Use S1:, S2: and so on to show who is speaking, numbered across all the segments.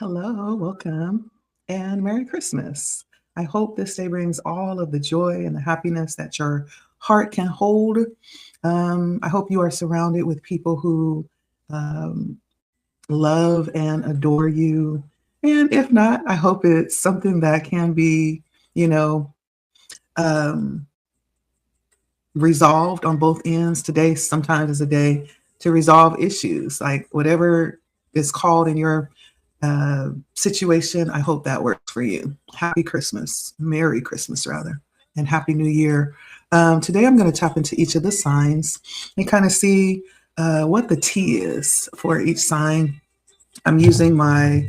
S1: Hello, welcome, and Merry Christmas. I hope this day brings all of the joy and the happiness that your heart can hold. I hope you are surrounded with people who um, love and adore you. And if not, I hope it's something that can be, you know, um, resolved on both ends. Today sometimes is a day to resolve issues, like whatever is called in your situation. I hope that works for you. Happy Christmas, Merry Christmas rather, and Happy New Year. Today I'm going to tap into each of the signs and kind of see what the T is for each sign. I'm using my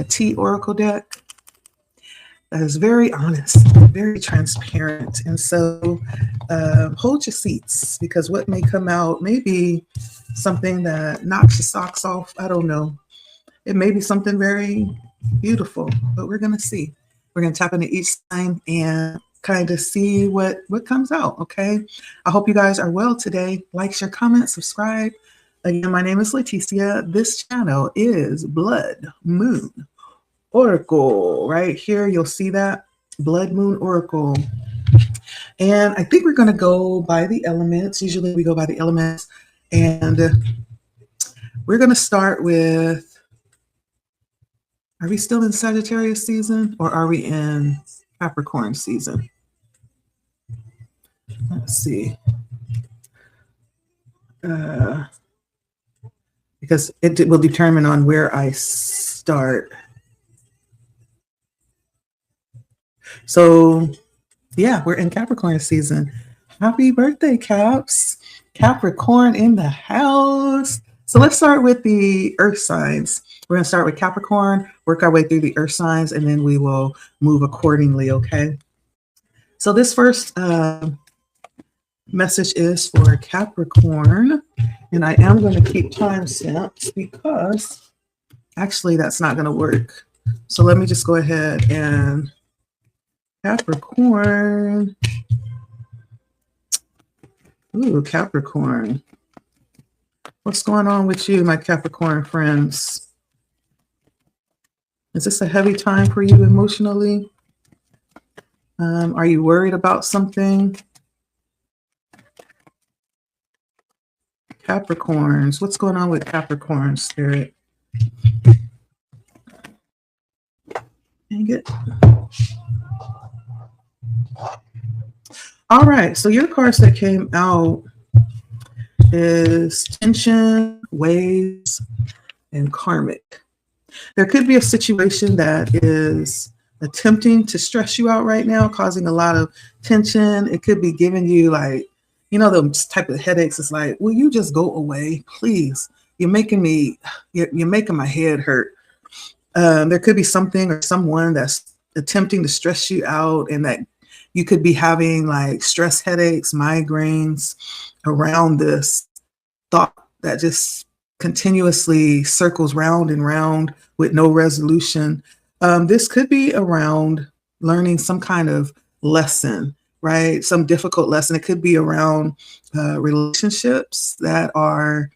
S1: T Oracle deck that is very honest, very transparent. And so hold your seats because what may come out may be something that knocks your socks off. I don't know. It may be something very beautiful, but we're going to see. We're going to tap into each sign and kind of see what comes out. Okay. I hope you guys are well today. Like, share, comment, subscribe. Again, my name is Leticia. This channel is Blood Moon Oracle. Right here, you'll see that Blood Moon Oracle. And I think we're going to go by the elements. Usually we go by the elements. And we're going to start with, are we still in Sagittarius season or are we in Capricorn season? Let's see. Because it will determine on where I start. So, yeah, we're in Capricorn season. Happy birthday, Caps. Capricorn in the house. So let's start with the earth signs. We're going to start with Capricorn, work our way through the earth signs, and then we will move accordingly, okay? So this first message is for Capricorn, and I am going to keep timestamps because actually that's not going to work. So let me just go ahead and Capricorn. Ooh, Capricorn. What's going on with you, my Capricorn friends? Is this a heavy time for you emotionally? Are you worried about something? Capricorns, what's going on with Capricorn, Spirit? Dang it. All right, so your cards that came out is tension, waves, and karmic. There could be a situation that is attempting to stress you out right now, causing a lot of tension. It could be giving you like, those type of headaches. It's like, will you just go away, please? You're making my head hurt. There could be something or someone that's attempting to stress you out, and that you could be having like stress headaches, migraines around this thought that just continuously circles round and round with no resolution. This could be around learning some kind of lesson, right? Some difficult lesson. It could be around relationships that are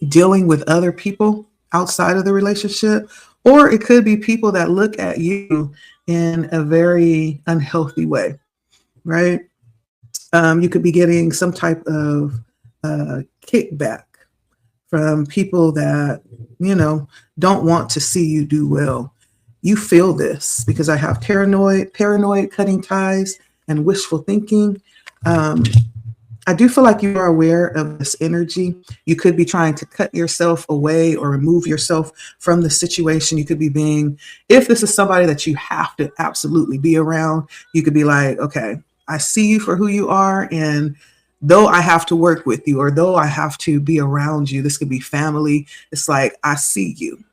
S1: dealing with other people outside of the relationship, or it could be people that look at you in a very unhealthy way, right? You could be getting some type of kickback from people that, don't want to see you do well. You feel this because I have paranoid, cutting ties, and wishful thinking. I do feel like you are aware of this energy. You could be trying to cut yourself away or remove yourself from the situation. You could be being, if this is somebody that you have to absolutely be around, you could be like, okay, I see you for who you are. And though I have to work with you, or though I have to be around you, this could be family. It's like, I see you.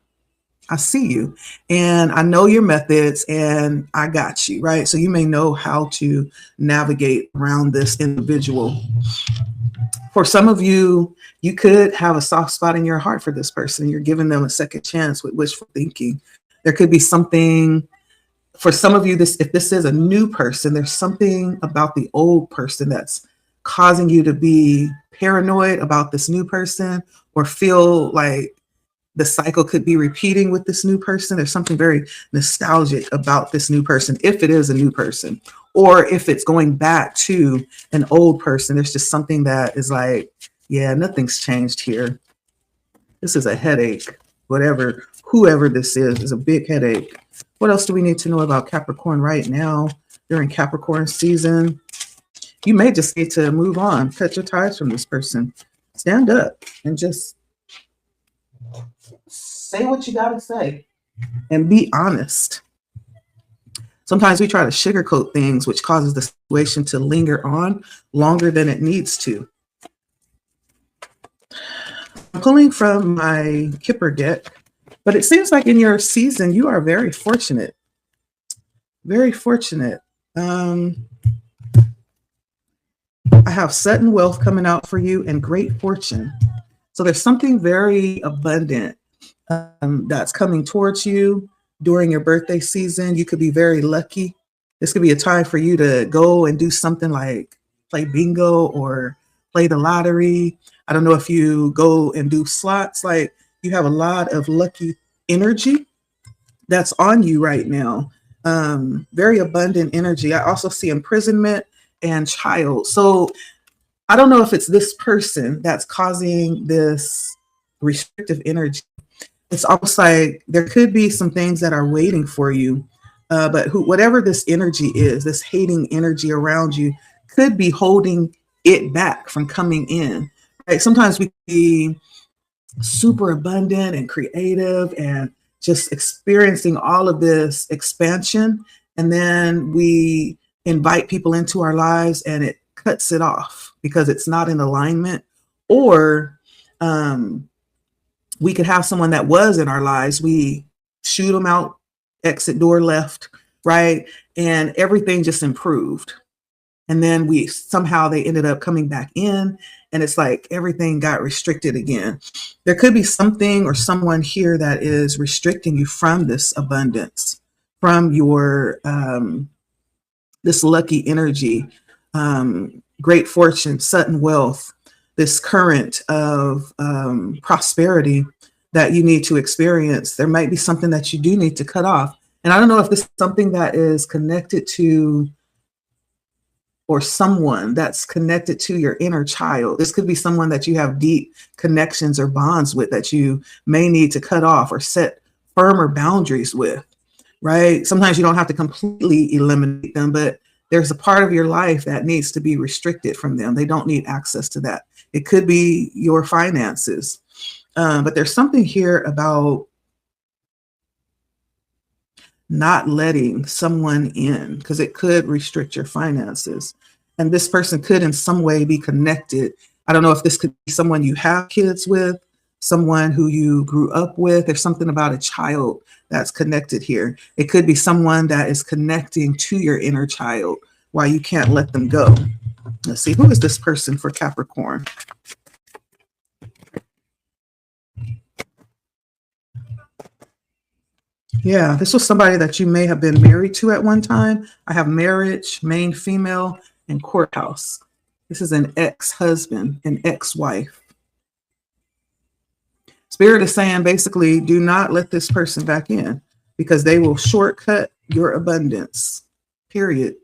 S1: I see you and I know your methods and I got you, right? So you may know how to navigate around this individual. For some of you, you could have a soft spot in your heart for this person. You're giving them a second chance with wishful thinking. There could be something for some of you, if this is a new person, there's something about the old person that's causing you to be paranoid about this new person or feel like the cycle could be repeating with this new person. There's something very nostalgic about this new person, if it is a new person, or if it's going back to an old person. There's just something that is like, yeah, nothing's changed here. This is a headache. Whatever, whoever this is a big headache. What else do we need to know about Capricorn right now during Capricorn season? You may just need to move on, cut your ties from this person. Stand up and just say what you got to say and be honest. Sometimes we try to sugarcoat things, which causes the situation to linger on longer than it needs to. I'm pulling from my Kipper deck, but it seems like in your season, you are very fortunate. Very fortunate. I have sudden wealth coming out for you and great fortune. So there's something very abundant that's coming towards you during your birthday season. You could be very lucky. This could be a time for you to go and do something like play bingo or play the lottery. I don't know if you go and do slots. Like, you have a lot of lucky energy that's on you right now. Very abundant energy. I also see imprisonment and child. So I don't know if it's this person that's causing this restrictive energy. It's almost like there could be some things that are waiting for you, but whatever this energy is, this hating energy around you could be holding it back from coming in. Right? Sometimes we can be super abundant and creative and just experiencing all of this expansion, and then we invite people into our lives and it cuts it off because it's not in alignment. Or we could have someone that was in our lives, we shoot them out, exit door left, right? And everything just improved. And then they ended up coming back in, and it's like everything got restricted again. There could be something or someone here that is restricting you from this abundance, from your this lucky energy, great fortune, sudden wealth, this current of prosperity that you need to experience. There might be something that you do need to cut off. And I don't know if this is something that is connected to, or someone that's connected to your inner child. This could be someone that you have deep connections or bonds with that you may need to cut off or set firmer boundaries with, right? Sometimes you don't have to completely eliminate them, but there's a part of your life that needs to be restricted from them. They don't need access to that. It could be your finances, but there's something here about not letting someone in because it could restrict your finances. And this person could in some way be connected. I don't know if this could be someone you have kids with, someone who you grew up with. There's something about a child that's connected here. It could be someone that is connecting to your inner child while you can't let them go. Let's see, who is this person for Capricorn? Yeah, this was somebody that you may have been married to at one time. I have marriage, main female, and courthouse. This is an ex-husband, an ex-wife. Spirit is saying basically, do not let this person back in because they will shortcut your abundance, period.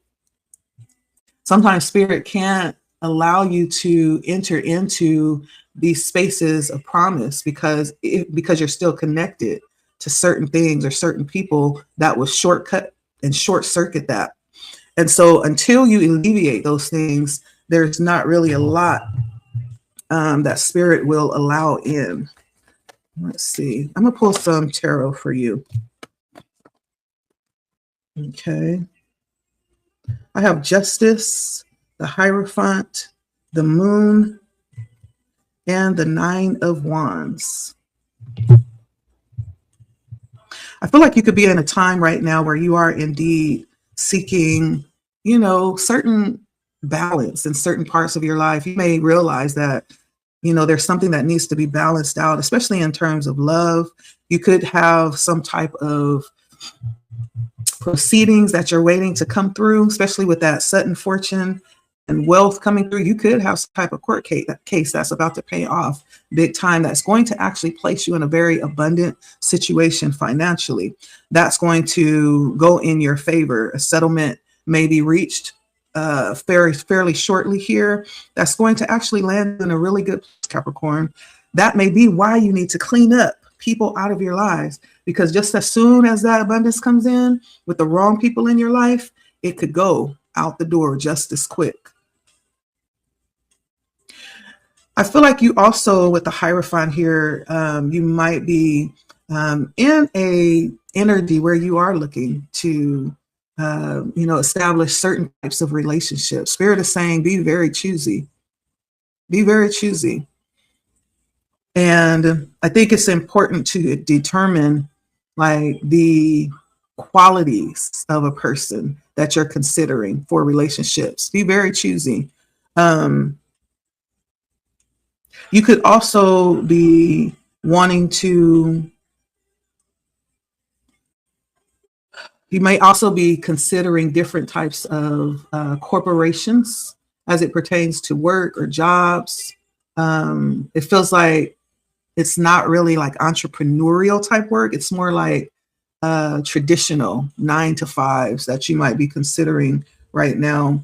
S1: Sometimes Spirit can't allow you to enter into these spaces of promise because you're still connected to certain things or certain people that will shortcut and short circuit that. And so until you alleviate those things, there's not really a lot that Spirit will allow in. Let's see. I'm going to pull some tarot for you. Okay. I have Justice, the Hierophant, the Moon, and the Nine of Wands. I feel like you could be in a time right now where you are indeed seeking, certain balance in certain parts of your life. You may realize that, there's something that needs to be balanced out, especially in terms of love. You could have some type of proceedings that you're waiting to come through, especially with that sudden fortune and wealth coming through. You could have some type of court case that's about to pay off big time. That's going to actually place you in a very abundant situation financially. That's going to go in your favor. A settlement may be reached fairly shortly here. That's going to actually land in a really good place, Capricorn. That may be why you need to clean up people out of your lives, because just as soon as that abundance comes in with the wrong people in your life, it could go out the door just as quick. I feel like you also, with the Hierophant here, you might be in a energy where you are looking to, establish certain types of relationships. Spirit is saying, be very choosy. Be very choosy. And I think it's important to determine like the qualities of a person that you're considering for relationships. Be very choosy. You could also be wanting to, you may also be considering different types of corporations as it pertains to work or jobs. It feels like it's not really like entrepreneurial type work. It's more like traditional 9-to-5s that you might be considering right now.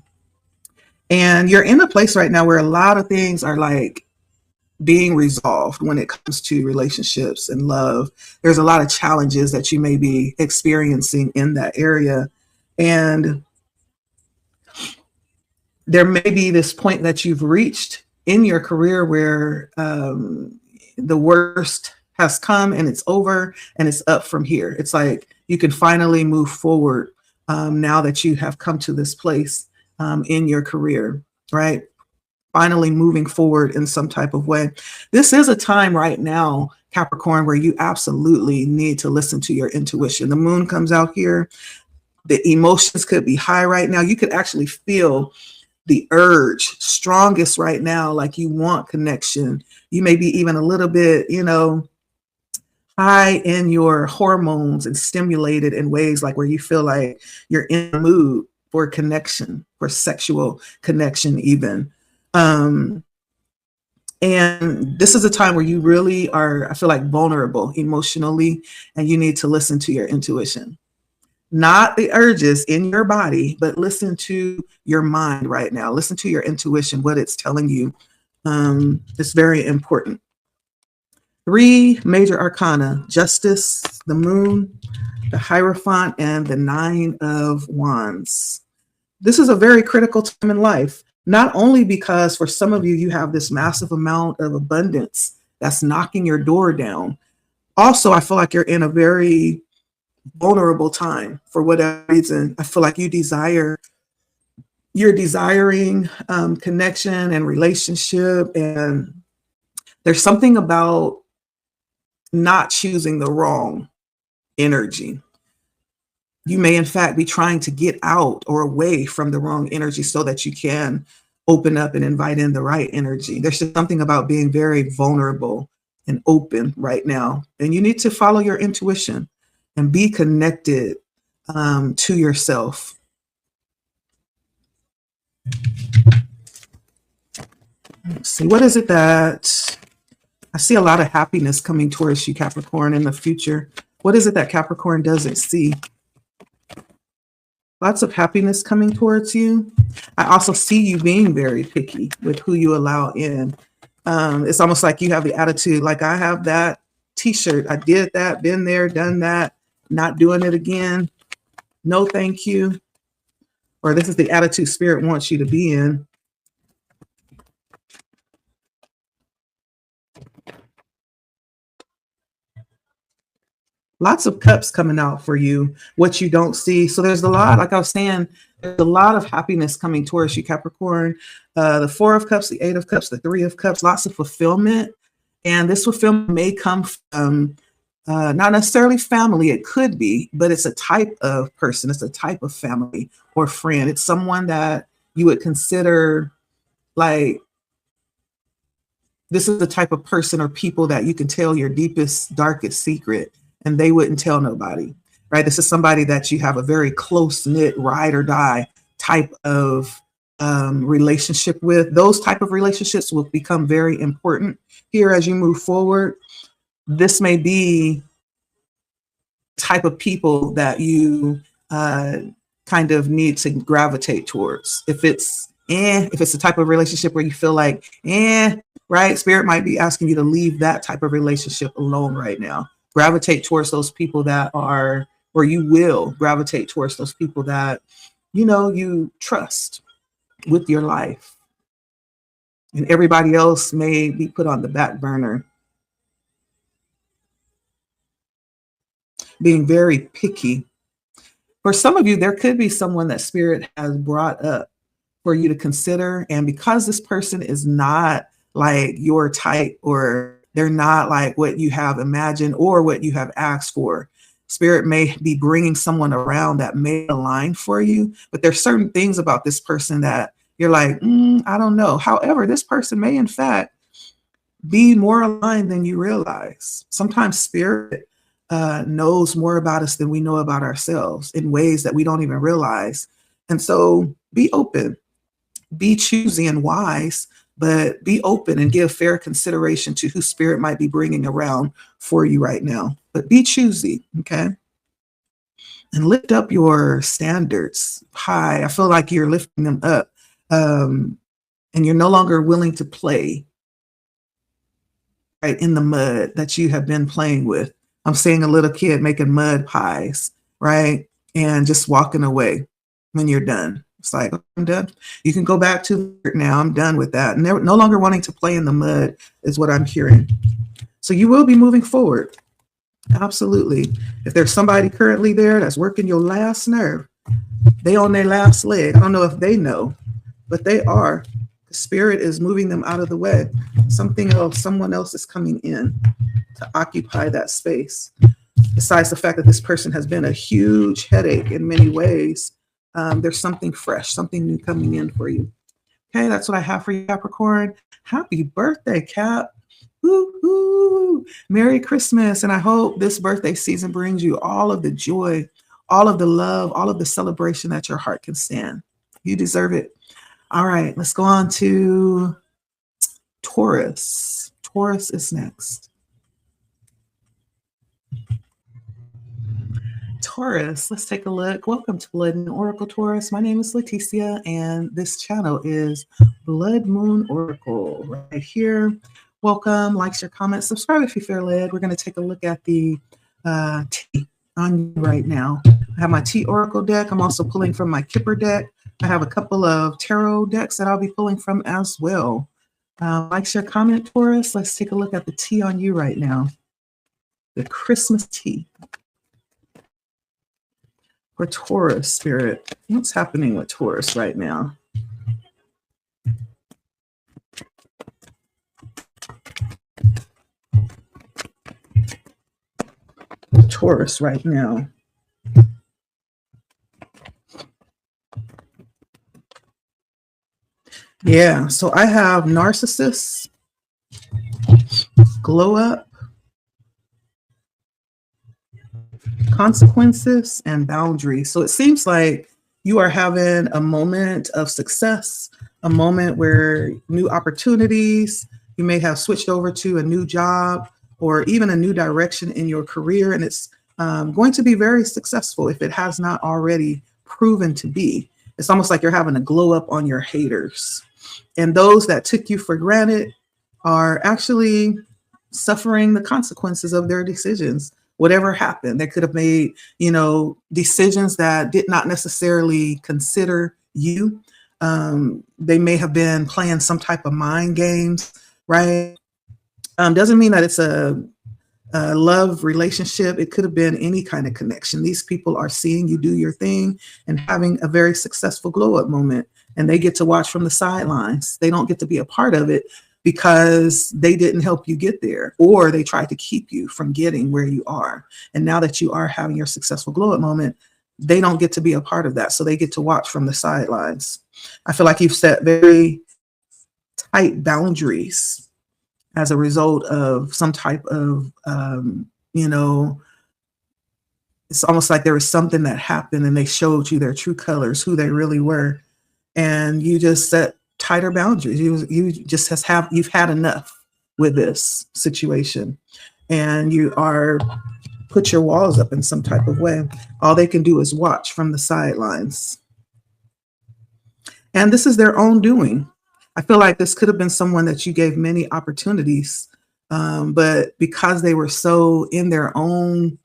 S1: And you're in a place right now where a lot of things are like being resolved when it comes to relationships and love. There's a lot of challenges that you may be experiencing in that area. And there may be this point that you've reached in your career where the worst has come and it's over and it's up from here. It's like you can finally move forward now that you have come to this place in your career, right? Finally moving forward in some type of way. This is a time right now, Capricorn, where you absolutely need to listen to your intuition. The moon comes out here. The emotions could be high right now. You could actually feel the urge strongest right now, like you want connection. You may be even a little bit, high in your hormones and stimulated in ways like where you feel like you're in the mood for connection, for sexual connection even. And this is a time where you really are, I feel like, vulnerable emotionally, and you need to listen to your intuition. Not the urges in your body, but listen to your mind right now. Listen to your intuition, what it's telling you. It's very important. 3 major arcana: Justice, the Moon, the Hierophant, and the 9 of Wands. This is a very critical time in life, not only because for some of you, you have this massive amount of abundance that's knocking your door down. Also, I feel like you're in a very vulnerable time for whatever reason. I feel like you're desiring connection and relationship, and there's something about not choosing the wrong energy. You may in fact be trying to get out or away from the wrong energy so that you can open up and invite in the right energy. There's just something about being very vulnerable and open right now, and you need to follow your intuition and be connected to yourself. Let's see, what is it that I see? A lot of happiness coming towards you, Capricorn, in the future. What is it that Capricorn doesn't see? Lots of happiness coming towards you. I also see you being very picky with who you allow in. It's almost like you have the attitude, like, I have that t-shirt. I did that, been there, done that, not doing it again. No, thank you. Or this is the attitude Spirit wants you to be in. Lots of cups coming out for you, what you don't see. So there's a lot, like I was saying, there's a lot of happiness coming towards you, Capricorn. The 4 of Cups, the 8 of Cups, the 3 of Cups, lots of fulfillment. And this fulfillment may come from not necessarily family. It could be, but it's a type of person. It's a type of family or friend. It's someone that you would consider like, this is the type of person or people that you can tell your deepest, darkest secret, and they wouldn't tell nobody, right? This is somebody that you have a very close-knit ride or die type of relationship with. Those type of relationships will become very important here as you move forward. This may be type of people that you kind of need to gravitate towards. If it's a type of relationship where you feel like, right, spirit might be asking you to leave that type of relationship alone right now. Gravitate towards those people that are, or you will gravitate towards those people that, you trust with your life. And everybody else may be put on the back burner. Being very picky. For some of you, there could be someone that spirit has brought up for you to consider. And because this person is not like your type, or they're not like what you have imagined or what you have asked for, spirit may be bringing someone around that may align for you. But there's certain things about this person that you're like, I don't know. However, this person may in fact be more aligned than you realize. Sometimes spirit knows more about us than we know about ourselves in ways that we don't even realize. And so be open, be choosy and wise, but be open and give fair consideration to who spirit might be bringing around for you right now. But be choosy, okay? And lift up your standards high. I feel like you're lifting them up, and you're no longer willing to play right in the mud that you have been playing with. I'm seeing a little kid making mud pies, right? And just walking away when you're done. It's like, I'm done. You can go back to it now. I'm done with that. No longer wanting to play in the mud is what I'm hearing. So you will be moving forward. Absolutely. If there's somebody currently there that's working your last nerve, they on their last leg. I don't know if they know, but they are. The spirit is moving them out of the way. Someone else is coming in to occupy that space. Besides the fact that this person has been a huge headache in many ways, there's something fresh, something new coming in for you. Okay, that's what I have for you, Capricorn. Happy birthday, Cap. Woo-hoo. Merry Christmas. And I hope this birthday season brings you all of the joy, all of the love, all of the celebration that your heart can stand. You deserve it. All right, let's go on to Taurus. Taurus is next. Taurus, let's take a look. Welcome to Blood Moon Oracle, Taurus. My name is Leticia, and this channel is Blood Moon Oracle right here. Welcome, like, share, comment, subscribe if you feel led. We're going to take a look at the T on you right now. I have my T Oracle deck. I'm also pulling from my Kipper deck. I have a couple of tarot decks that I'll be pulling from as well. Like, share, comment, Taurus. Let's take a look at the T on you right now. The Christmas tea. For Taurus, spirit, what's happening with Taurus right now? Taurus right now. Yeah, so I have narcissists, glow up, consequences, and boundaries. So it seems like you are having a moment of success, a moment where new opportunities, you may have switched over to a new job or even a new direction in your career. And it's going to be very successful if it has not already proven to be. It's almost like you're having a glow up on your haters. And those that took you for granted are actually suffering the consequences of their decisions. Whatever happened, they could have made, decisions that did not necessarily consider you. They may have been playing some type of mind games, right? Doesn't mean that it's a love relationship. It could have been any kind of connection. These people are seeing you do your thing and having a very successful glow up moment, and they get to watch from the sidelines. They don't get to be a part of it because they didn't help you get there, or they tried to keep you from getting where you are. And now that you are having your successful glow up moment, they don't get to be a part of that. So they get to watch from the sidelines. I feel like you've set very tight boundaries as a result of some type of, it's almost like there was something that happened and they showed you their true colors, who they really were. and you just set tighter boundaries. You've had enough with this situation, and you are put your walls up in some type of way. All they can do is watch from the sidelines. And this is their own doing. I feel like this could have been someone that you gave many opportunities, but because they were so in their own,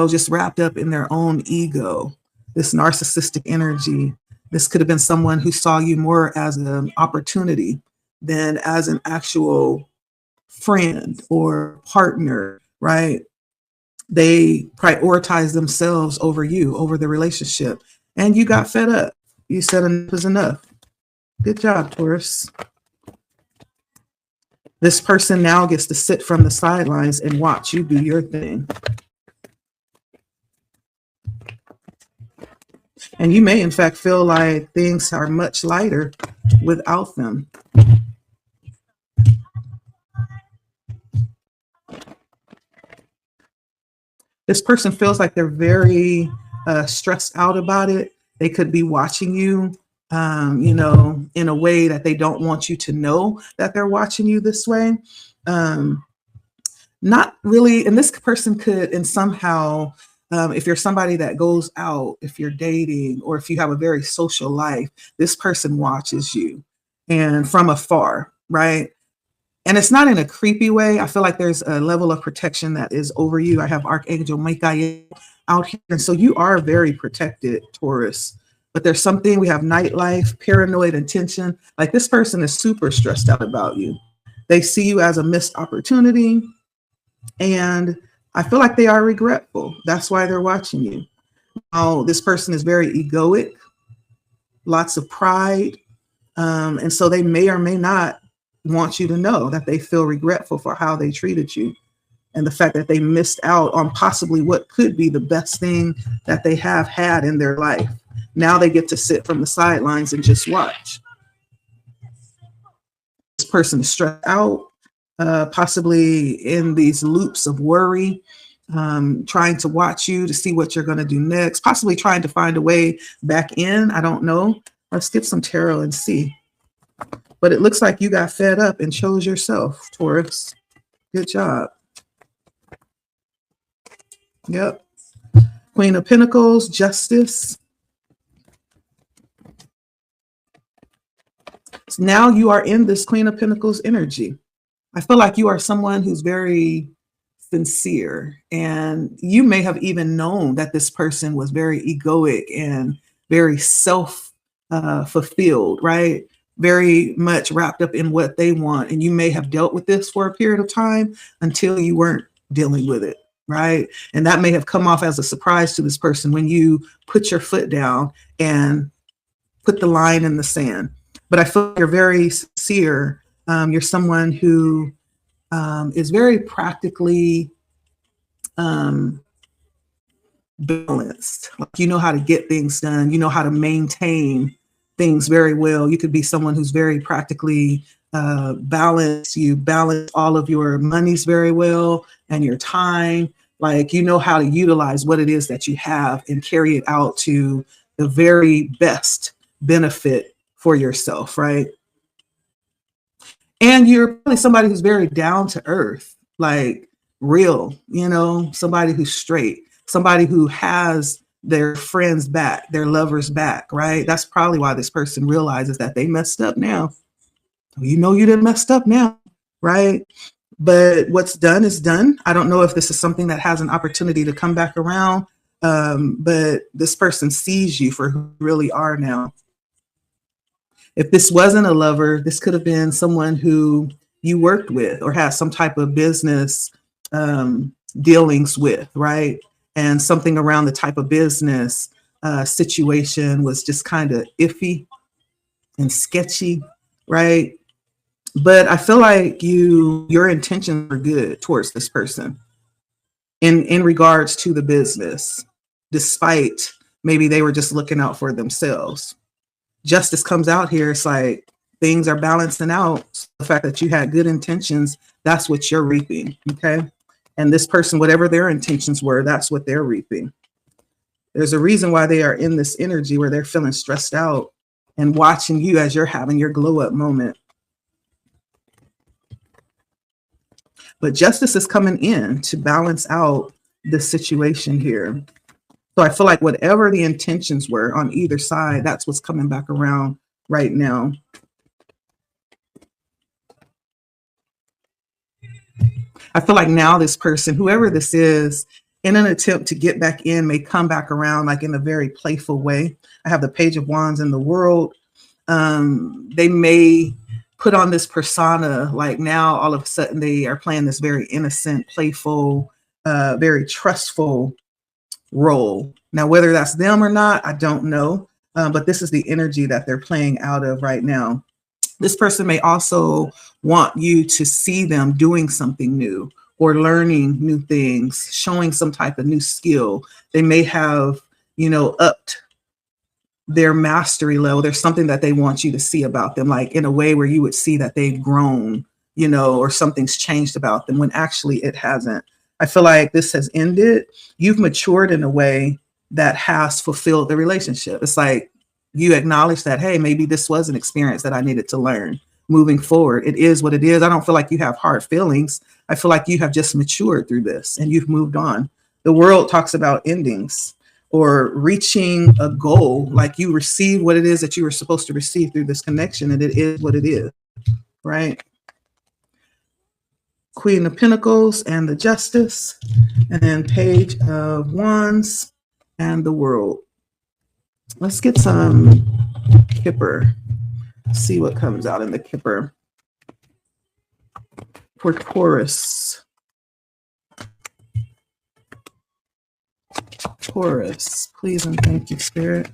S1: just wrapped up in their own ego, this narcissistic energy, this could have been someone who saw you more as an opportunity than as an actual friend or partner, right? They prioritize themselves over you, over the relationship. And you got fed up. You said enough is enough. Good job, Taurus. This person now gets to sit from the sidelines and watch you do your thing. And you may, in fact, feel like things are much lighter without them. This person feels like they're very stressed out about it. They could be watching you, in a way that they don't want you to know that they're watching you this way. Not really. And this person could, and somehow, if you're somebody that goes out, if you're dating, or if you have a very social life, this person watches you and from afar, right? And it's not in a creepy way. I feel like there's a level of protection that is over you. I have Archangel Michael out here. And so you are very protected, Taurus. But there's something, we have nightlife, paranoid intention. Like this person is super stressed out about you. They see you as a missed opportunity. And I feel like they are regretful. That's why they're watching you. Now, this person is very egoic, lots of pride. And so they may or may not want you to know that they feel regretful for how they treated you and the fact that they missed out on possibly what could be the best thing that they have had in their life. Now they get to sit from the sidelines and just watch. This person is stressed out, possibly in these loops of worry, trying to watch you to see what you're going to do next, possibly trying to find a way back in. I don't know. Let's get some tarot and see. But it looks like you got fed up and chose yourself, Taurus. Good job. Yep. Queen of Pentacles, Justice. So now you are in this Queen of Pentacles energy. I feel like you are someone who's very sincere, and you may have even known that this person was very egoic and very self-fulfilled, right? Very much wrapped up in what they want. And you may have dealt with this for a period of time until you weren't dealing with it, right? And that may have come off as a surprise to this person when you put your foot down and put the line in the sand. But I feel like you're very sincere. You're someone who is very practically balanced. Like you know how to get things done. You know how to maintain things very well. You could be someone who's very practically balanced. You balance all of your monies very well and your time. Like you know how to utilize what it is that you have and carry it out to the very best benefit for yourself, right? And you're probably somebody who's very down to earth, like real, somebody who's straight, somebody who has their friends back, their lovers back, right? That's probably why this person realizes that they messed up now. You know you didn't messed up now, right? But what's done is done. I don't know if this is something that has an opportunity to come back around, but this person sees you for who you really are now. If this wasn't a lover, this could have been someone who you worked with or had some type of business dealings with, right? And something around the type of business situation was just kind of iffy and sketchy, right? But I feel like your intentions are good towards this person in regards to the business, despite maybe they were just looking out for themselves. Justice comes out here. It's like things are balancing out. The fact that you had good intentions, that's what you're reaping, okay? And this person, whatever their intentions were, that's what they're reaping. There's a reason why they are in this energy where they're feeling stressed out and watching you as you're having your glow up moment. But justice is coming in to balance out the situation here. So I feel like whatever the intentions were on either side, that's what's coming back around right now. I feel like now this person, whoever this is, in an attempt to get back in, may come back around like in a very playful way. I have the Page of Wands in the world. They may put on this persona, like now all of a sudden they are playing this very innocent, playful, very trustful role. Now, whether that's them or not, I don't know. But this is the energy that they're playing out of right now. This person may also want you to see them doing something new or learning new things, showing some type of new skill. They may have, upped their mastery level. There's something that they want you to see about them, like in a way where you would see that they've grown, or something's changed about them when actually it hasn't. I feel like this has ended. You've matured in a way that has fulfilled the relationship. It's like you acknowledge that, hey, maybe this was an experience that I needed to learn. Moving forward, it is what it is. I don't feel like you have hard feelings. I feel like you have just matured through this and you've moved on. The world talks about endings or reaching a goal, like you receive what it is that you were supposed to receive through this connection, and it is what it is, right? Queen of Pentacles and the Justice, and then Page of Wands and the World. Let's get some Kipper. See what comes out in the Kipper for Taurus. Taurus, please and thank you, Spirit.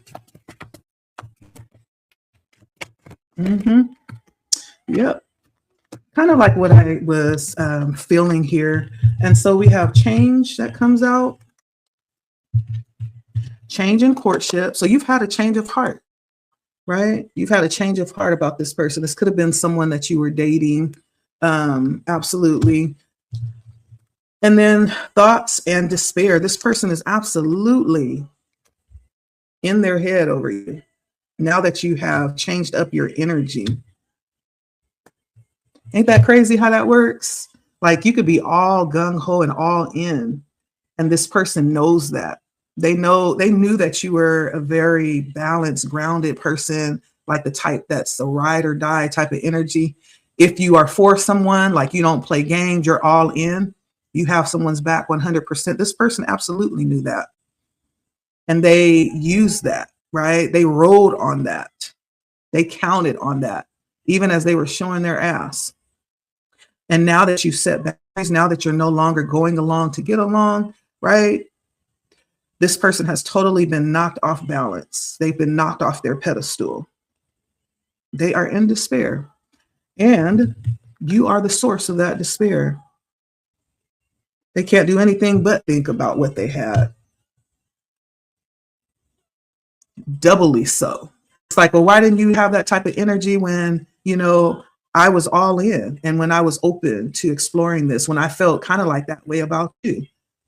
S1: Yep. Kind of like what I was feeling here. And so we have change that comes out. Change in courtship. So you've had a change of heart, right? You've had a change of heart about this person. This could have been someone that you were dating. Absolutely. And then thoughts and despair. This person is absolutely in their head over you. Now that you have changed up your energy. Ain't that crazy how that works? Like you could be all gung-ho and all in, and this person knows that. They knew that you were a very balanced, grounded person, like the type that's a ride or die type of energy. If you are for someone, like you don't play games, you're all in, you have someone's back 100%. This person absolutely knew that. And they used that, right? They rode on that. They counted on that, even as they were showing their ass. And now that you set boundaries, now that you're no longer going along to get along, right? This person has totally been knocked off balance. They've been knocked off their pedestal. They are in despair. And you are the source of that despair. They can't do anything but think about what they had. Doubly so. It's like, well, why didn't you have that type of energy when, I was all in, and when I was open to exploring this, when I felt kind of like that way about you,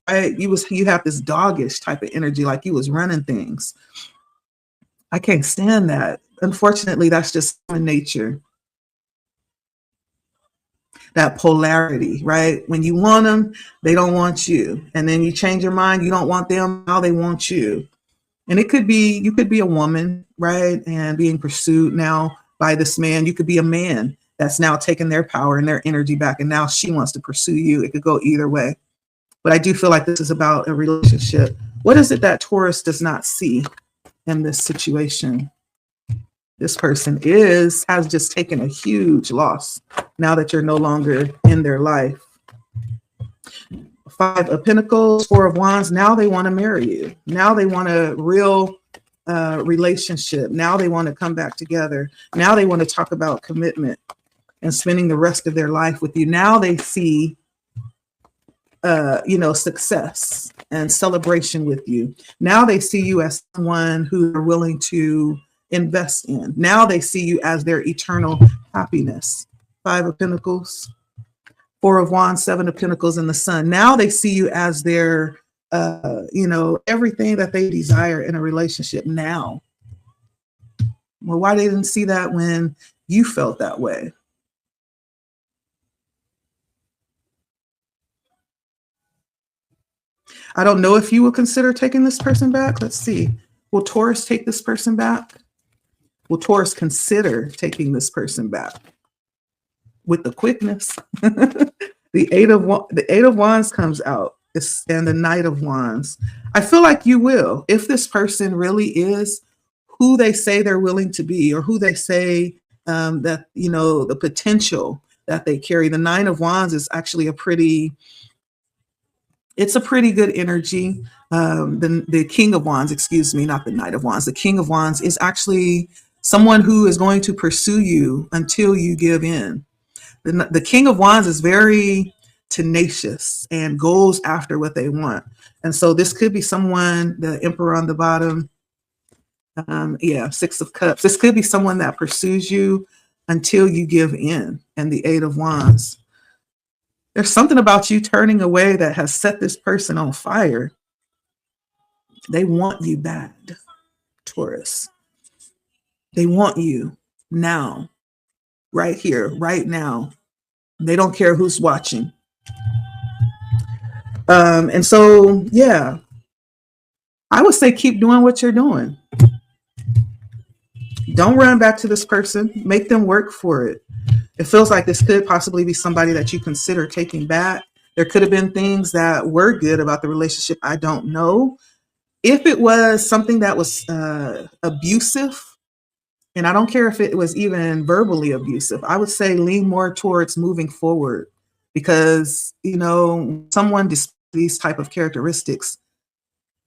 S1: right? You have this doggish type of energy, like you was running things. I can't stand that. Unfortunately, that's just human nature. That polarity, right? When you want them, they don't want you. And then you change your mind, you don't want them, now they want you. And you could be a woman, right? And being pursued now by this man. You could be a man that's now taking their power and their energy back, and now she wants to pursue you. It could go either way. But I do feel like this is about a relationship. What is it that Taurus does not see in this situation? This person has just taken a huge loss now that you're no longer in their life. 5 of Pentacles, 4 of Wands. Now they want to marry you. Now they want a real relationship. Now they want to come back together. Now they want to talk about commitment and spending the rest of their life with you. Now they see, success and celebration with you. Now they see you as someone who are willing to invest in. Now they see you as their eternal happiness. 5 of Pentacles, 4 of Wands, 7 of Pentacles, and the Sun. Now they see you as their everything that they desire in a relationship now. Well, why they didn't see that when you felt that way? I don't know if you will consider taking this person back. Let's see. Will Taurus take this person back? Will Taurus consider taking this person back with the quickness? The Eight of Wands comes out, and the Knight of Wands. I feel like you will, if this person really is who they say they're willing to be, or who they say that the potential that they carry. The Nine of Wands is actually it's a pretty good energy. The King of Wands, excuse me, not the Knight of Wands. The King of Wands is actually someone who is going to pursue you until you give in. The King of Wands is very tenacious and goes after what they want. And so this could be someone, the Emperor on the bottom. Six of Cups. This could be someone that pursues you until you give in. And the Eight of Wands. There's something about you turning away that has set this person on fire. They want you bad, Taurus. They want you now, right here, right now. They don't care who's watching. And so, yeah, I would say keep doing what you're doing. Don't run back to this person. Make them work for it. It feels like this could possibly be somebody that you consider taking back. There could have been things that were good about the relationship. I don't know. If it was something that was abusive, and I don't care if it was even verbally abusive, I would say lean more towards moving forward, because, someone displays these type of characteristics,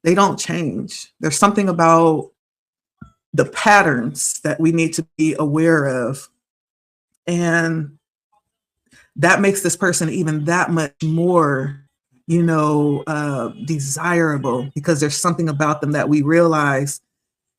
S1: they don't change. There's something about the patterns that we need to be aware of. And that makes this person even that much more, desirable, because there's something about them that we realize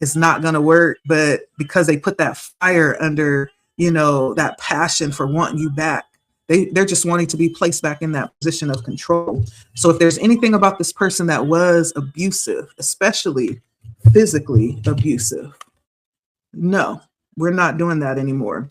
S1: is not going to work. But because they put that fire under, that passion for wanting you back, they're just wanting to be placed back in that position of control. So if there's anything about this person that was abusive, especially physically abusive, no, we're not doing that anymore.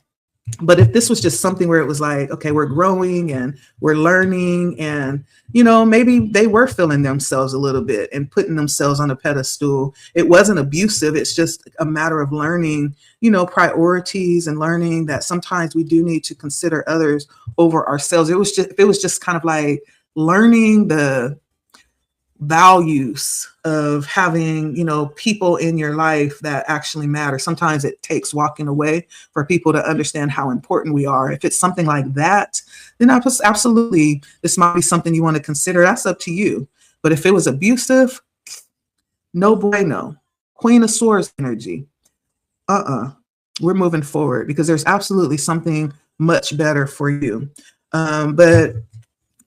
S1: But if this was just something where it was like, okay, we're growing and we're learning, and, maybe they were feeling themselves a little bit and putting themselves on a pedestal. It wasn't abusive. It's just a matter of learning, priorities, and learning that sometimes we do need to consider others over ourselves. It was just kind of like learning the values of having, people in your life that actually matter. Sometimes it takes walking away for people to understand how important we are. If it's something like that, then absolutely, this might be something you want to consider. That's up to you. But if it was abusive, no bueno. Queen of Swords energy. We're moving forward, because there's absolutely something much better for you. But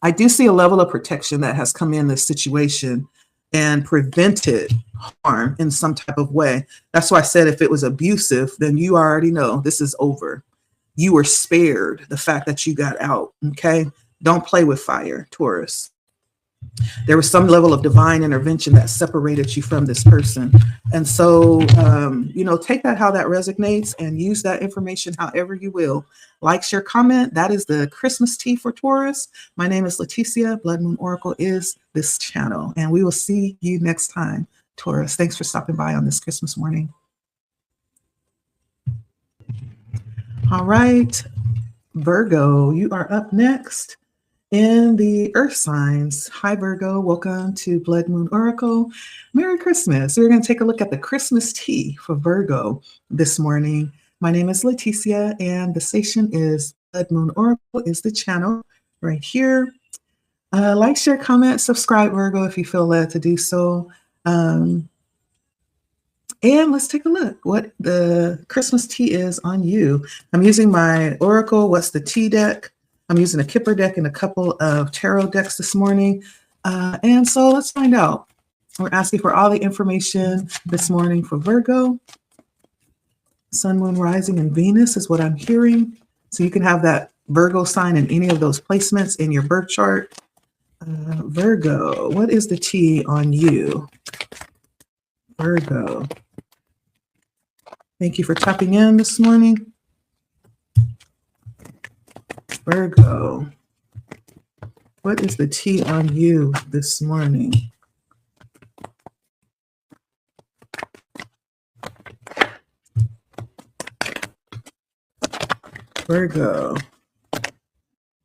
S1: I do see a level of protection that has come in this situation and prevented harm in some type of way. That's why I said if it was abusive, then you already know this is over. You were spared the fact that you got out. Okay. Don't play with fire, Taurus. There was some level of divine intervention that separated you from this person. And so, take that how that resonates and use that information however you will. Like, share, comment. That is the Christmas tea for Taurus. My name is Leticia. Blood Moon Oracle is this channel. And we will see you next time, Taurus. Thanks for stopping by on this Christmas morning. All right, Virgo, you are up next. In the earth signs. Hi, Virgo. Welcome to Blood Moon Oracle. Merry Christmas. We're going to take a look at the Christmas tea for Virgo this morning. My name is Leticia, and the station is Blood Moon Oracle is the channel right here. Like, share, comment, subscribe, Virgo, if you feel led to do so. And let's take a look what the Christmas tea is on you. I'm using my Oracle What's the Tea deck. I'm using a Kipper deck and a couple of tarot decks this morning. And so let's find out. We're asking for all the information this morning for Virgo. Sun, Moon, Rising, and Venus is what I'm hearing. So you can have that Virgo sign in any of those placements in your birth chart. Virgo, what is the T on you? Virgo. Thank you for tapping in this morning. Virgo, what is the T on you this morning? Virgo.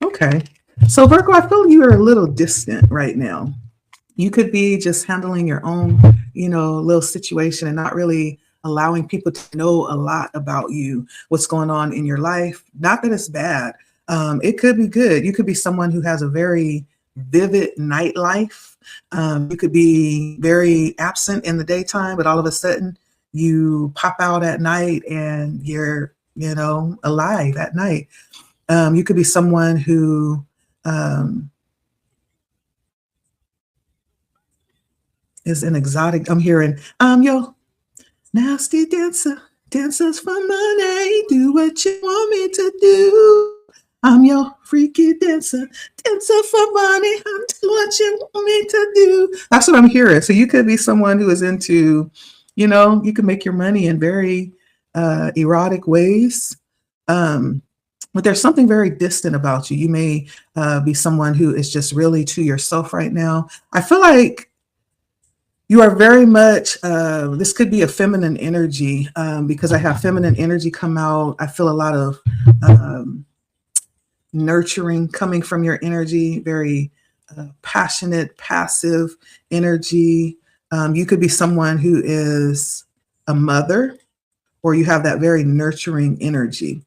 S1: Okay. So Virgo, I feel you are a little distant right now. You could be just handling your own, little situation and not really allowing people to know a lot about you, what's going on in your life. Not that it's bad. It could be good. You could be someone who has a very vivid nightlife. You could be very absent in the daytime, but all of a sudden you pop out at night and you're, alive at night. You could be someone who is an exotic. I'm hearing, yo, nasty dancer, dancers for money, do what you want me to do. I'm your freaky dancer, dancer for money, I'm do what you want me to do. That's what I'm hearing. So you could be someone who is into, you can make your money in very erotic ways. But there's something very distant about you. You may be someone who is just really to yourself right now. I feel like you are very much, this could be a feminine energy because I have feminine energy come out. I feel a lot of nurturing coming from your energy, very passionate, passive energy. You could be someone who is a mother, or you have that very nurturing energy.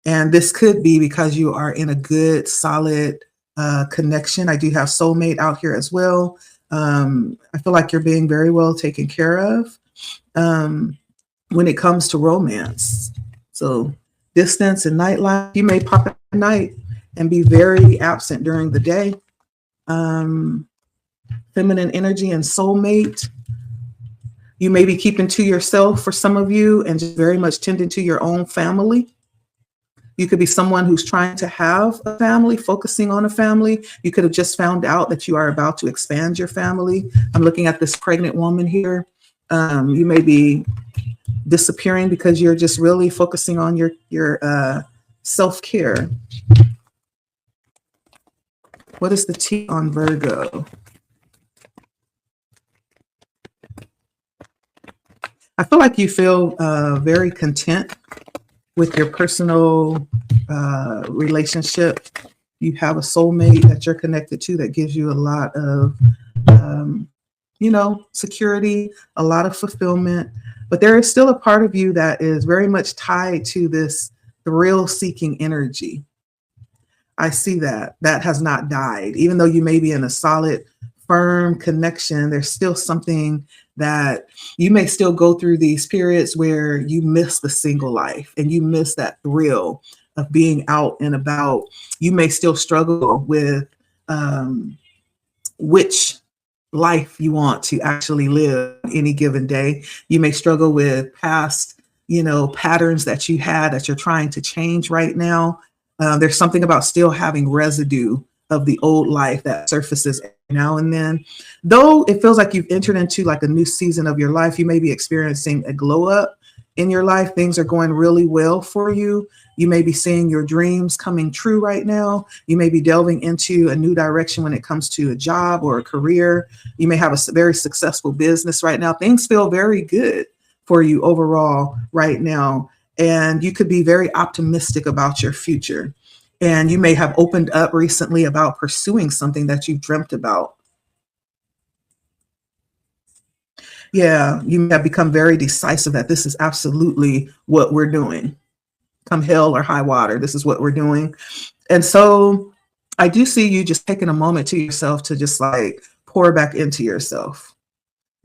S1: And this could be because you are in a good, solid connection. I do have soulmate out here as well. I feel like you're being very well taken care of when it comes to romance. So distance and nightlife, you may pop at night and be very absent during the day. Feminine energy and soulmate. You may be keeping to yourself for some of you and just very much tending to your own family. You could be someone who's trying to have a family, focusing on a family. You could have just found out that you are about to expand your family. I'm looking at this pregnant woman here. You may be disappearing because you're just really focusing on your self-care. What is the T on Virgo? I feel like you feel very content with your personal relationship. You have a soulmate that you're connected to that gives you a lot of, security, a lot of fulfillment. But there is still a part of you that is very much tied to this thrill-seeking energy. I see that. That has not died. Even though you may be in a solid, firm connection, there's still something that you may still go through these periods where you miss the single life and you miss that thrill of being out and about. You may still struggle with which life you want to actually live any given day. You may struggle with past, patterns that you had that you're trying to change right now. There's something about still having residue of the old life that surfaces now and then. Though it feels like you've entered into like a new season of your life, you may be experiencing a glow up in your life. Things are going really well for you. You may be seeing your dreams coming true right now. You may be delving into a new direction when it comes to a job or a career. You may have a very successful business right now. Things feel very good for you overall right now. And you could be very optimistic about your future. And you may have opened up recently about pursuing something that you've dreamt about. Yeah, you have become very decisive that this is absolutely what we're doing. Come hell or high water, this is what we're doing. And so I do see you just taking a moment to yourself to just like pour back into yourself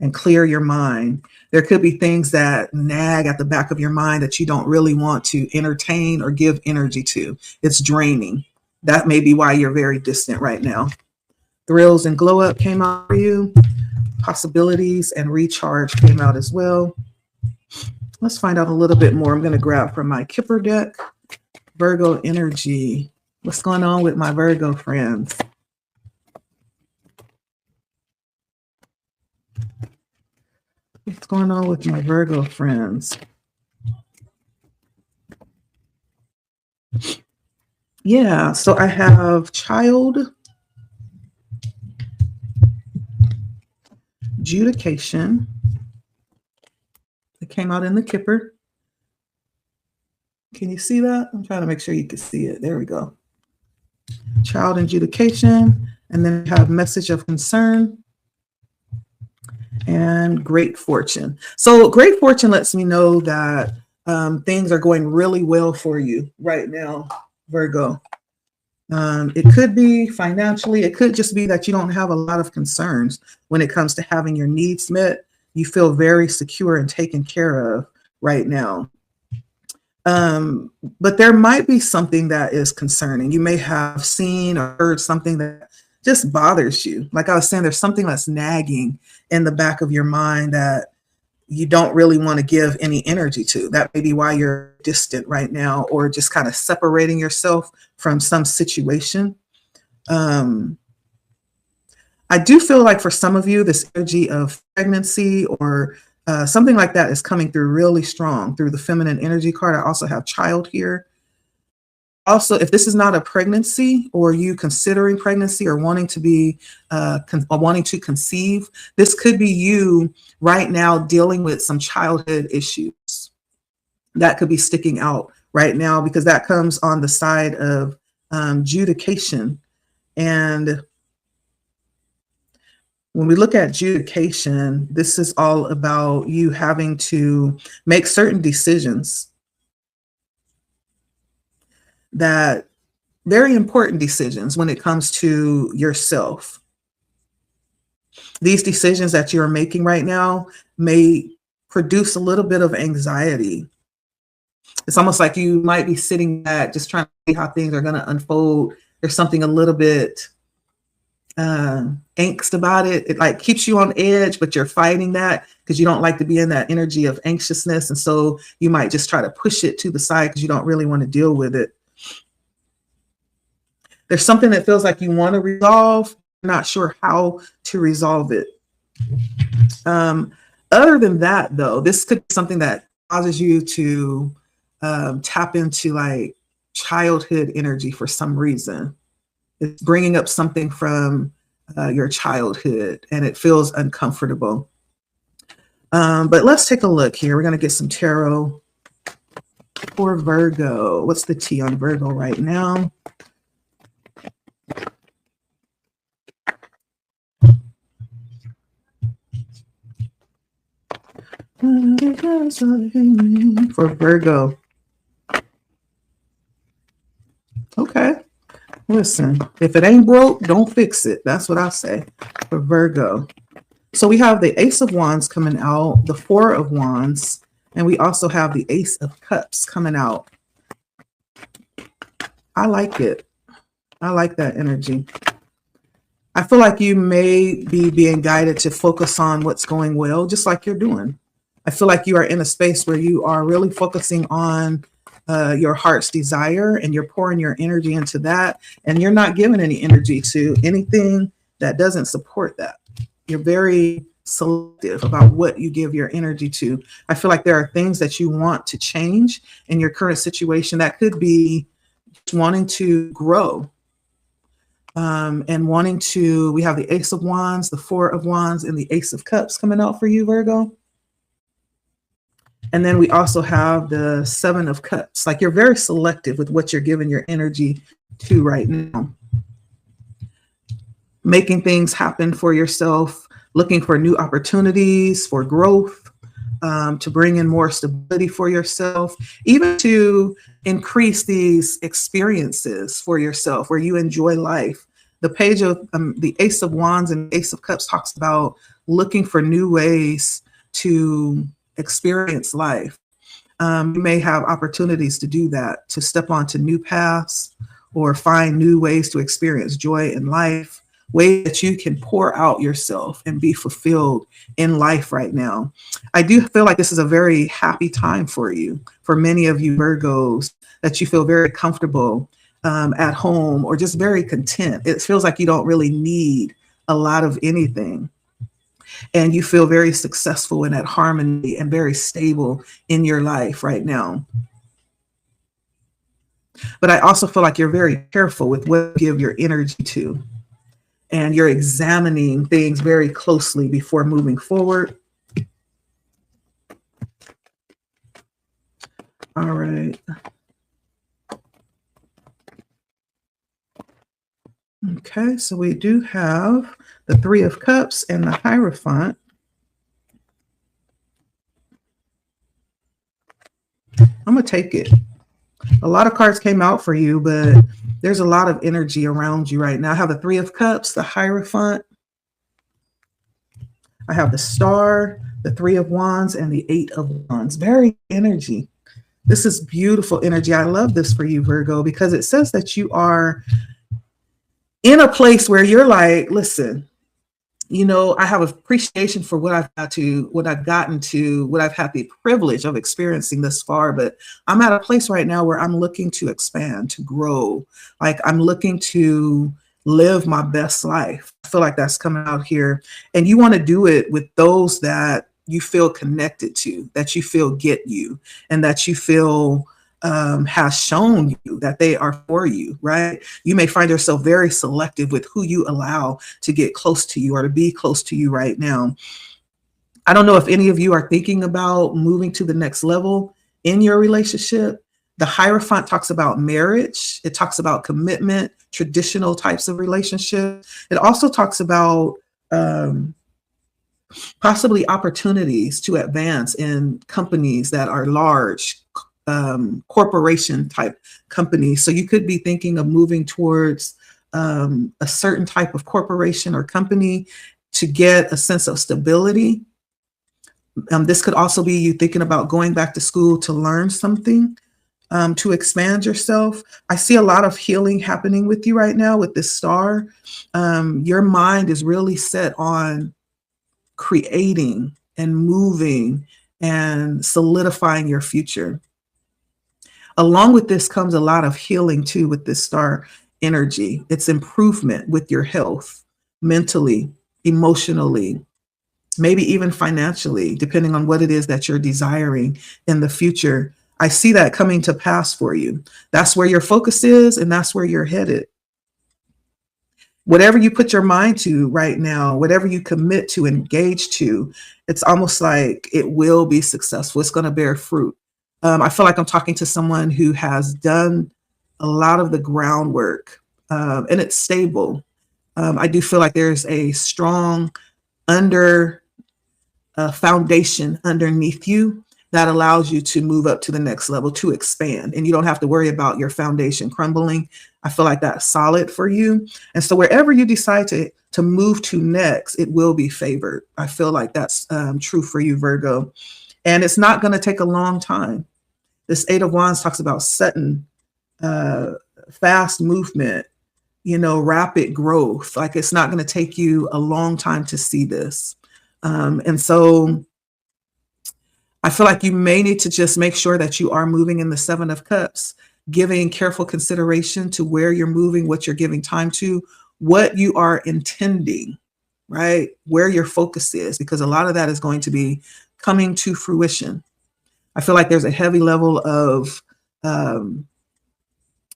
S1: and clear your mind. There could be things that nag at the back of your mind that you don't really want to entertain or give energy to. It's draining. That may be why you're very distant right now. Thrills and glow up came out for you. Possibilities and recharge came out as well. Let's find out a little bit more. I'm going to grab from my Kipper deck. Virgo energy. What's going on with my Virgo friends? What's going on with my Virgo friends? Yeah, so I have child, adjudication. It came out in the Kipper. Can you see that? I'm trying to make sure you can see it. There we go. Child adjudication, and then we have message of concern and great fortune. So great fortune lets me know that things are going really well for you right now, Virgo. It could be financially. It could just be that you don't have a lot of concerns when it comes to having your needs met. You feel very secure and taken care of right now. But there might be something that is concerning. You may have seen or heard something that just bothers you. Like I was saying, there's something that's nagging in the back of your mind that you don't really want to give any energy to. That may be why you're distant right now, or just kind of separating yourself from some situation. I do feel like for some of you, this energy of pregnancy or something like that is coming through really strong through the feminine energy card. I also have child here. Also, if this is not a pregnancy or you considering pregnancy or wanting to be wanting to conceive, this could be you right now dealing with some childhood issues that could be sticking out right now, because that comes on the side of adjudication. And when we look at adjudication, this is all about you having to make certain decisions, that very important decisions when it comes to yourself. These decisions that you're making right now may produce a little bit of anxiety. It's almost like you might be sitting back just trying to see how things are going to unfold. There's something a little bit angst about it. It like keeps you on edge, but you're fighting that because you don't like to be in that energy of anxiousness. And so you might just try to push it to the side because you don't really want to deal with it. There's something that feels like you want to resolve, not sure how to resolve it. Other than that, though, this could be something that causes you to tap into like childhood energy for some reason. It's bringing up something from your childhood and it feels uncomfortable. But let's take a look here. We're going to get some tarot for Virgo. What's the T on Virgo right now? For Virgo. Okay. Listen, if it ain't broke, don't fix it. That's what I say for Virgo. So we have the Ace of Wands coming out, the Four of Wands, and we also have the Ace of Cups coming out. I like it. I like that energy. I feel like you may be being guided to focus on what's going well, just like you're doing. I feel like you are in a space where you are really focusing on your heart's desire and you're pouring your energy into that, and you're not giving any energy to anything that doesn't support that. You're very selective about what you give your energy to. I feel like there are things that you want to change in your current situation that could be wanting to grow and wanting to, we have the Ace of Wands, the Four of Wands, and the Ace of Cups coming out for you, Virgo. And then we also have the Seven of Cups. Like you're very selective with what you're giving your energy to right now. Making things happen for yourself, looking for new opportunities for growth, to bring in more stability for yourself, even to increase these experiences for yourself where you enjoy life. The page of the Ace of Wands and Ace of Cups talks about looking for new ways to experience life. You may have opportunities to do that, to step onto new paths or find new ways to experience joy in life, ways that you can pour out yourself and be fulfilled in life right now. I do feel like this is a very happy time for you, for many of you Virgos, that you feel very comfortable at home or just very content. It feels like you don't really need a lot of anything. and you feel very successful and at harmony and very stable in your life right now. But I also feel like you're very careful with what you give your energy to, and you're examining things very closely before moving forward. All right. Okay, so we do have the Three of Cups and the Hierophant. I'm going to take it. A lot of cards came out for you, but there's a lot of energy around you right now. I have the Three of Cups, the Hierophant. I have the Star, the Three of Wands, and the Eight of Wands. Very energy. This is beautiful energy. I love this for you, Virgo, because it says that you are in a place where you're like, listen, you know, I have appreciation for what I've got to, what I've gotten to, what I've had the privilege of experiencing thus far. But I'm at a place right now where I'm looking to expand, to grow. Like I'm looking to live my best life. I feel like that's coming out here. And you want to do it with those that you feel connected to, that you feel get you, and that you feel has shown you that they are for you, right? You may find yourself very selective with who you allow to get close to you or to be close to you right now. I don't know if any of you are thinking about moving to the next level in your relationship. The Hierophant talks about marriage. It talks about commitment, traditional types of relationship. It also talks about possibly opportunities to advance in companies that are large, corporation type companies. So you could be thinking of moving towards a certain type of corporation or company to get a sense of stability. This could also be you thinking about going back to school to learn something, to expand yourself. I see a lot of healing happening with you right now with this Star. Your mind is really set on creating and moving and solidifying your future. Along with this comes a lot of healing too with this Star energy. It's improvement with your health, mentally, emotionally, maybe even financially, depending on what it is that you're desiring in the future. I see that coming to pass for you. That's where your focus is, and that's where you're headed. Whatever you put your mind to right now, whatever you commit to, engage to, it's almost like it will be successful. It's going to bear fruit. I feel like I'm talking to someone who has done a lot of the groundwork, and it's stable. I do feel like there's a strong foundation underneath you that allows you to move up to the next level, to expand, and you don't have to worry about your foundation crumbling. I feel like that's solid for you. And so wherever you decide to move to next, it will be favored. I feel like that's true for you, Virgo. And it's not going to take a long time. This Eight of Wands talks about sudden, fast movement, you know, rapid growth. Like it's not going to take you a long time to see this. And so I feel like you may need to just make sure that you are moving in the Seven of Cups, giving careful consideration to where you're moving, what you're giving time to, what you are intending, right? Where your focus is, because a lot of that is going to be coming to fruition. I feel like there's a heavy level of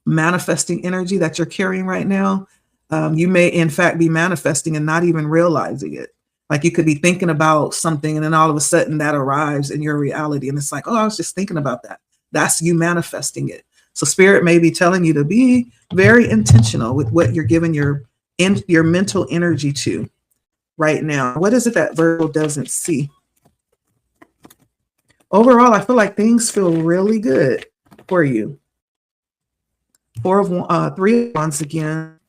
S1: manifesting energy that you're carrying right now. You may, in fact, be manifesting and not even realizing it. Like you could be thinking about something and then all of a sudden that arrives in your reality. And it's like, oh, I was just thinking about that. That's you manifesting it. So Spirit may be telling you to be very intentional with what you're giving your mental energy to right now. What is it that Virgo doesn't see? Overall, I feel like things feel really good for you. Three of Wands again,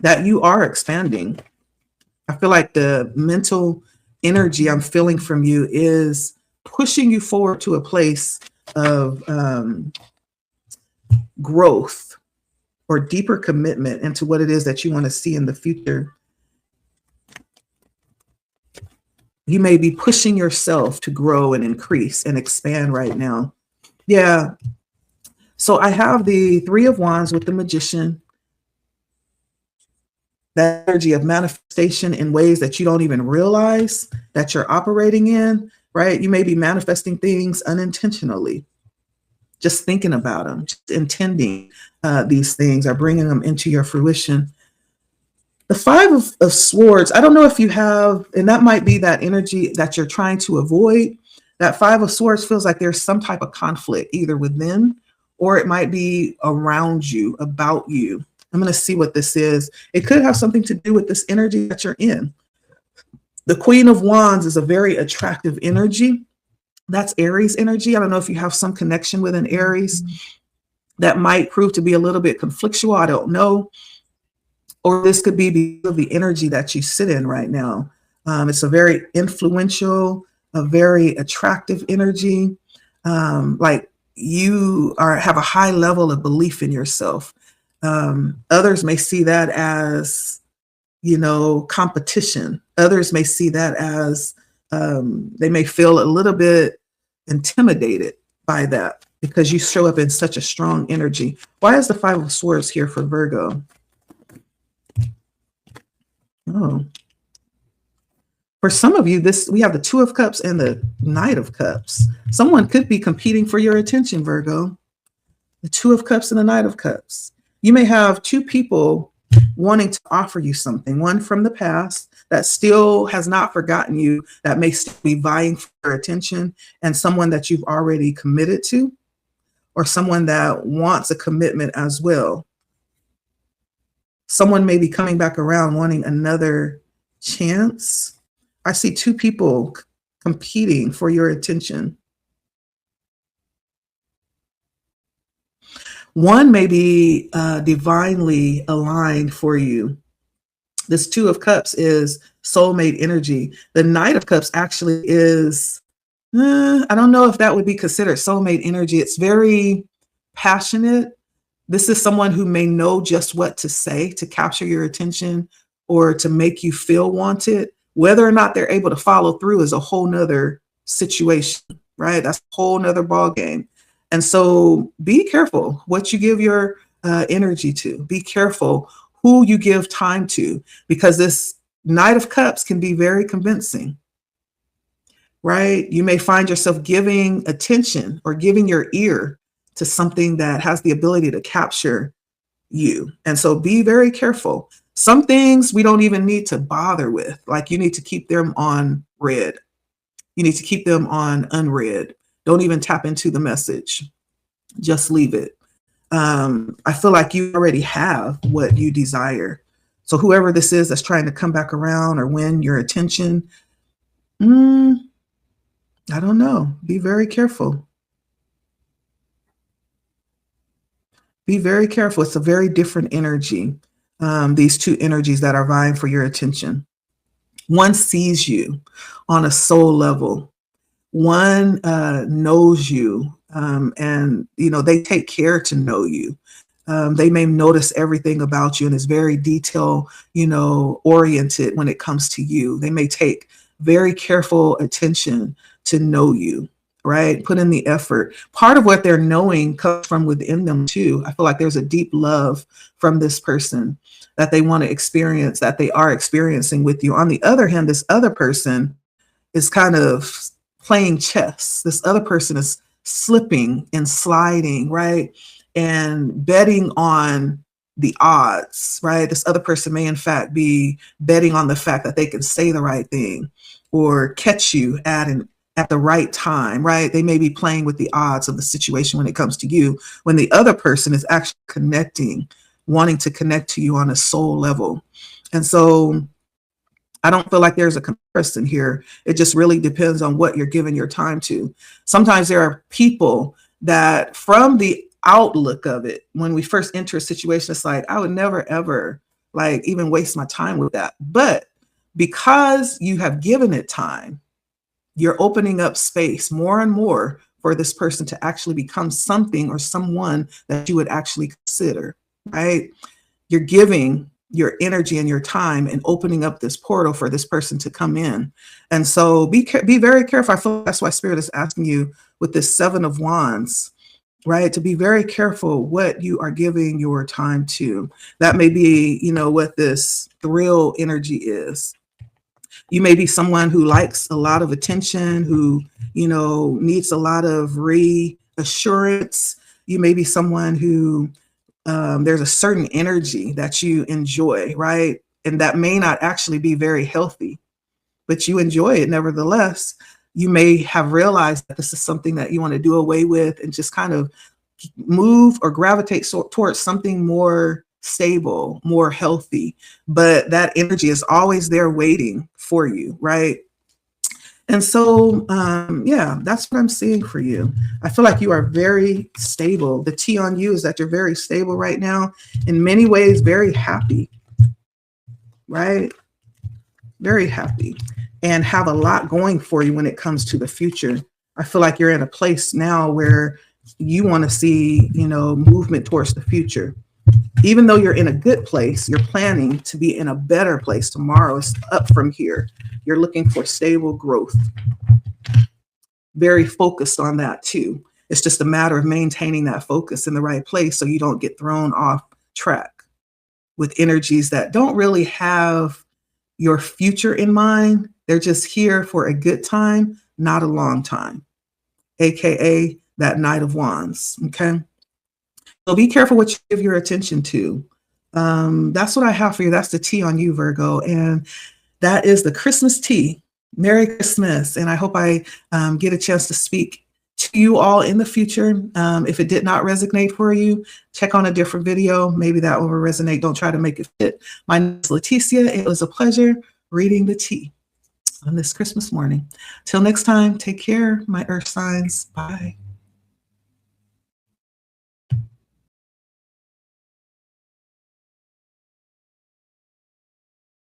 S1: that you are expanding. I feel like the mental energy I'm feeling from you is pushing you forward to a place of growth or deeper commitment into what it is that you want to see in the future. You may be pushing yourself to grow and increase and expand right now. Yeah. So I have the Three of Wands with the Magician, that energy of manifestation in ways that you don't even realize that you're operating in, right? You may be manifesting things unintentionally, just thinking about them, just intending these things or bringing them into your fruition. The Five of Swords, I don't know if you have, and that might be that energy that you're trying to avoid. That Five of Swords feels like there's some type of conflict either within or it might be around you, about you. I'm going to see what this is. It could have something to do with this energy that you're in. The Queen of Wands is a very attractive energy. That's Aries energy. I don't know if you have some connection with an Aries. That might prove to be a little bit conflictual. I don't know. Or this could be because of the energy that you sit in right now. It's a very influential, a very attractive energy. Like you have a high level of belief in yourself. Others may see that as, competition. Others may see that as they may feel a little bit intimidated by that because you show up in such a strong energy. Why is the Five of Swords here for Virgo? Oh, for some of you, we have the Two of Cups and the Knight of Cups. Someone could be competing for your attention, Virgo. The Two of Cups and the Knight of Cups. You may have two people wanting to offer you something, one from the past that still has not forgotten you, that may still be vying for your attention, and someone that you've already committed to, or someone that wants a commitment as well. Someone may be coming back around wanting another chance. I see two people competing for your attention. One may be divinely aligned for you. This Two of Cups is soulmate energy. The Knight of Cups actually is, I don't know if that would be considered soulmate energy. It's very passionate. This is someone who may know just what to say to capture your attention or to make you feel wanted. Whether or not they're able to follow through is a whole nother situation, right? That's a whole nother ball game. And so be careful what you give your energy to. Be careful who you give time to, because this Knight of Cups can be very convincing, right? You may find yourself giving attention or giving your ear to something that has the ability to capture you. And so be very careful. Some things we don't even need to bother with. Like you need to keep them on red. You need to keep them on unread. Don't even tap into the message. Just leave it. I feel like you already have what you desire. So whoever this is that's trying to come back around or win your attention, I don't know. Be very careful. Be very careful. It's a very different energy. These two energies that are vying for your attention. One sees you on a soul level. One knows you, and they take care to know you. They may notice everything about you and is very detail, oriented when it comes to you. They may take very careful attention to know you, right? Put in the effort. Part of what they're knowing comes from within them too. I feel like there's a deep love from this person that they want to experience, that they are experiencing with you. On the other hand, this other person is kind of playing chess. This other person is slipping and sliding, right? And betting on the odds, right? This other person may in fact be betting on the fact that they can say the right thing or catch you at the right time, right? They may be playing with the odds of the situation when it comes to you, when the other person is actually connecting, wanting to connect to you on a soul level. And so I don't feel like there's a comparison here. It just really depends on what you're giving your time to. Sometimes there are people that from the outlook of it, when we first enter a situation, it's like, I would never, ever even waste my time with that. But because you have given it time, you're opening up space more and more for this person to actually become something or someone that you would actually consider, right? You're giving your energy and your time and opening up this portal for this person to come in. And so be very careful. I feel like that's why Spirit is asking you with this Seven of Wands. right? To be very careful what you are giving your time to. That may be, what this thrill energy is. You may be someone who likes a lot of attention, who, needs a lot of reassurance. You may be someone who there's a certain energy that you enjoy, right? And that may not actually be very healthy, but you enjoy it nevertheless. You may have realized that this is something that you want to do away with and just kind of move or gravitate towards something more stable, more healthy. But that energy is always there waiting for you, right? And so, yeah, that's what I'm seeing for you. I feel like you are very stable. The T on you is that you're very stable right now, in many ways, very happy, right? Very happy, and have a lot going for you when it comes to the future. I feel like you're in a place now where you want to see, movement towards the future. Even though you're in a good place, you're planning to be in a better place tomorrow. It's up from here. You're looking for stable growth. Very focused on that too. It's just a matter of maintaining that focus in the right place so you don't get thrown off track with energies that don't really have your future in mind. They're just here for a good time, not a long time, AKA that Knight of Wands. Okay. So be careful what you give your attention to. That's what I have for you. That's the T on you, Virgo. And that is the Christmas tea. Merry Christmas. And I hope I get a chance to speak to you all in the future. If it did not resonate for you, check on a different video. Maybe that will resonate. Don't try to make it fit. My name is Leticia. It was a pleasure reading the tea on this Christmas morning. Till next time, take care, my earth signs. Bye.